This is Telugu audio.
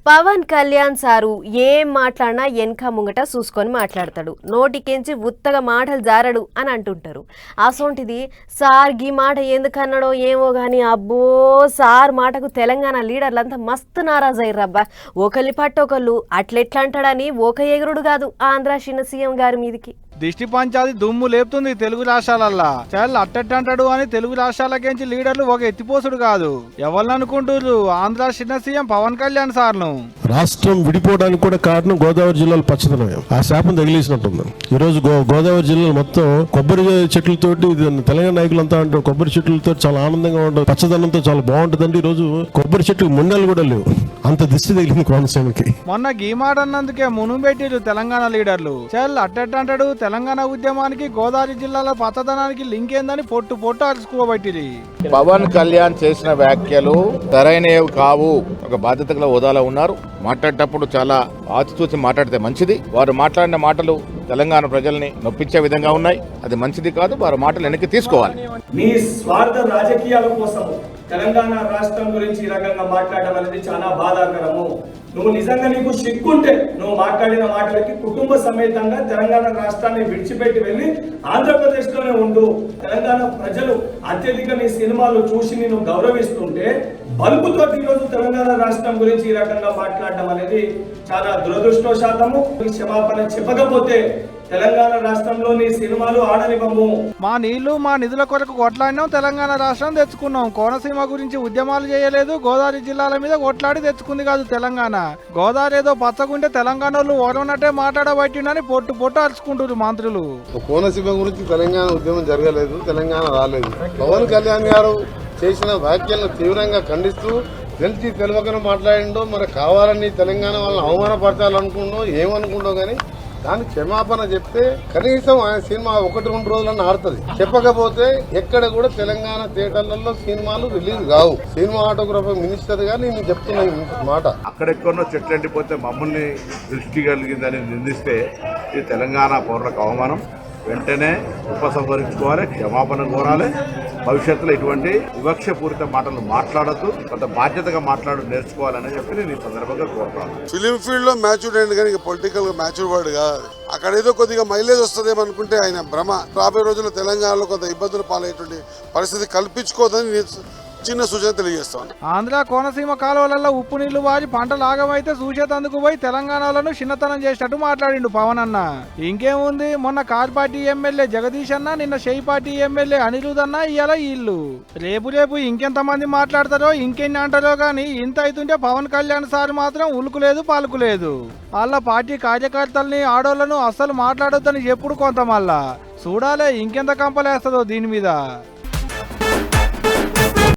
పవన్ కళ్యాణ్ సారు ఏం మాట్లాడినా వెనక ముంగట చూసుకొని మాట్లాడతాడు. నోటికెంచి ఉత్తగా మాటలు జారడు అని అంటుంటారు. అసోంటిది సార్ గీ మాట ఎందుకన్నాడో ఏమో కానీ అబ్బో సార్ మాటకు తెలంగాణ లీడర్లంతా మస్తు నారాజు అయ్యారబ్బా. ఒకరి పట్టొకళ్ళు అట్లెట్లా అంటాడని ఒక ఎగురుడు కాదు ఆంధ్ర చిన్న సీఎం గారి మీదికి. దిష్టి పంచాది దుమ్ము లేపుతుంది తెలుగు రాష్ట్రాలల్లా. చాలా అట్టంటాడు అని తెలుగు రాష్ట్రాలకేంచి లీడర్లు ఒక ఎత్తిపోసుడు కాదు. ఎవరిని అనుకుంటున్నారు? ఆంధ్ర చిన్న సీఎం పవన్ కళ్యాణ్ సార్ను. రాష్ట్రం విడిపోవడానికి కూడా కారణం గోదావరి జిల్లాలో పచ్చదనమే. ఆ శాపం తగిలేసినట్టుంది. ఈ రోజు గోదావరి జిల్లాలో మొత్తం కొబ్బరి చెట్లతోటి తెలంగాణ నాయకులంతా అంటారు కొబ్బరి చెట్లతో చాలా ఆనందంగా ఉంటుంది, పచ్చదనంతో చాలా బాగుంటుందండి. ఈ రోజు కొబ్బరి చెట్లు ముండలు కూడా లేవు, అంత దిష్టి తగిలింది కోనసీమకి. మొన్న గీమాట అన్నందుకే మునుగు పెట్టిరు తెలంగాణ లీడర్లు. చల్ అట్టంటాడు తెలంగాణ ఉద్యమానికి గోదావరి జిల్లాల పచ్చదనానికి లింక్ ఏందని పొట్టు అరుచుకోబట్టిరి. పవన్ కళ్యాణ్ చేసిన వ్యాఖ్యలు సరైనవి కావు. ఒక బాధ్యత గల హోదాలో ఉన్నారు. మాట్లాడేటప్పుడు చాలా ఆచితూచి మాట్లాడితే మంచిది. వారు మాట్లాడిన మాటలు తెలంగాణ ప్రజల్ని నొప్పించే విధంగా ఉన్నాయి. అది మంచిది కాదు. వారి మాటలు వెనక్కి తీసుకోవాలి. నీ స్వార్థ రాజకీయాల కోసం తెలంగాణ రాష్ట్రం గురించి ఈ రకంగా మాట్లాడడం అనేది చాలా బాధాకరము. నువ్వు నిజంగా నీకు సిగ్గుంటే నువ్వు మాట్లాడిన మాటలకి కుటుంబ సమేతంగా తెలంగాణ రాష్ట్రాన్ని విడిచిపెట్టి వెళ్ళి ఆంధ్రప్రదేశ్ లోనే ఉండు. తెలంగాణ ప్రజలు అత్యధిక నీ సినిమాలు చూసి నేను గౌరవిస్తుంటే బల్బుతో ఈరోజు తెలంగాణ రాష్ట్రం గురించి ఈ రకంగా మాట్లాడడం అనేది చాలా దురదృష్టవశాతము. క్షమాపణ చెప్పకపోతే తెలంగాణ రాష్ట్రంలోని సినిమాలు ఆడనివ్వము. మా నీళ్లు మా నిధుల కొరకు కొట్లాడినాం, తెలంగాణ రాష్ట్రం తెచ్చుకున్నాం. కోనసీమ గురించి ఉద్యమాలు చేయలేదు, గోదావరి జిల్లాల మీద కొట్లాడి తెచ్చుకుంది కాదు తెలంగాణ. గోదావరి ఏదో పచ్చగుంటే తెలంగాణలో ఓడనట్టే మాట్లాడబట్టినని పొట్టు అరుచుకుంటారు మంత్రులు. కోనసీమ గురించి తెలంగాణ ఉద్యమం జరగలేదు, తెలంగాణ రాలేదు. పవన్ కళ్యాణ్ గారు చేసిన వ్యాఖ్యలను తీవ్రంగా ఖండిస్తూ తెలిసి తెలియకనే మాట్లాడిండో, మరి కావాలని తెలంగాణ వాళ్ళని అవమానపరచాలనుకుండో ఏమనుకుండో కానీ దానికి క్షమాపణ చెప్తే కనీసం ఆయన సినిమా 1-2 రోజులన్నా ఆడుతుంది. చెప్పకపోతే ఎక్కడ కూడా తెలంగాణ థియేటర్లలో సినిమాలు రిలీజ్ కావు. సినిమాటోగ్రఫర్ మినిస్టర్ గా నేను చెప్తున్నా మాట. అక్కడెక్కడో చెట్లు ఎండిపోతే మమ్మల్ని దృష్టి కలిగిందని నిందిస్తే ఇది తెలంగాణ పౌరులకు అవమానం. వెంటనే ఉపసంహరించుకోవాలి, క్షమాపణ కోరాలి. భవిష్యత్తులో ఇటువంటి వివక్షపూరిత మాటలు మాట్లాడద్దు, కొంత బాధ్యతగా నేర్చుకోవాలని చెప్పి నేను ఈ సందర్భంగా కోరుతాను. ఫిలిం ఫీల్డ్ లో మ్యాచ్యూర్డ్ అయింది కానీ పొలిటికల్ గా మ్యాచ్యూర్డ్ వర్డ్ కాదు. అక్కడ ఏదో కొద్దిగా మైలేజ్ వస్తుందేమో అనుకుంటే ఆయన భ్రమ. రాబోయే రోజుల్లో తెలంగాణలో కొంత ఇబ్బందులు పాలయ్యేటువంటి పరిస్థితి కల్పించుకోదని చిన్న సూచన తెలియజేస్తాను. ఆంధ్ర కోనసీమ కాలువలలో ఉప్పు నీళ్లు వారి పంటలు ఆగమైతే చూసేతందుకు పోయి తెలంగాణలో చిన్నతనం చేసినట్టు మాట్లాడిండు పవన్ అన్న. ఇంకేముంది, మొన్న కార్ పార్టీ ఎమ్మెల్యే జగదీష్ అన్న, నిన్న షై పార్టీ ఎమ్మెల్యే అనిరుద్ అన్న, ఇవాళ వీళ్ళు. రేపు ఇంకెంతమంది మాట్లాడతారో ఇంకెన్ని అంటారో కానీ ఇంత అవుతుంటే పవన్ కళ్యాణ్ సార్ మాత్రం ఉలుకులేదు పాలుకులేదు. వాళ్ళ పార్టీ కార్యకర్తల్ని ఆడోళ్లను అస్సలు మాట్లాడొద్దని ఎప్పుడు కొంత మళ్ళా చూడాలే ఇంకెంత కంపలేస్తుందో దీని మీద.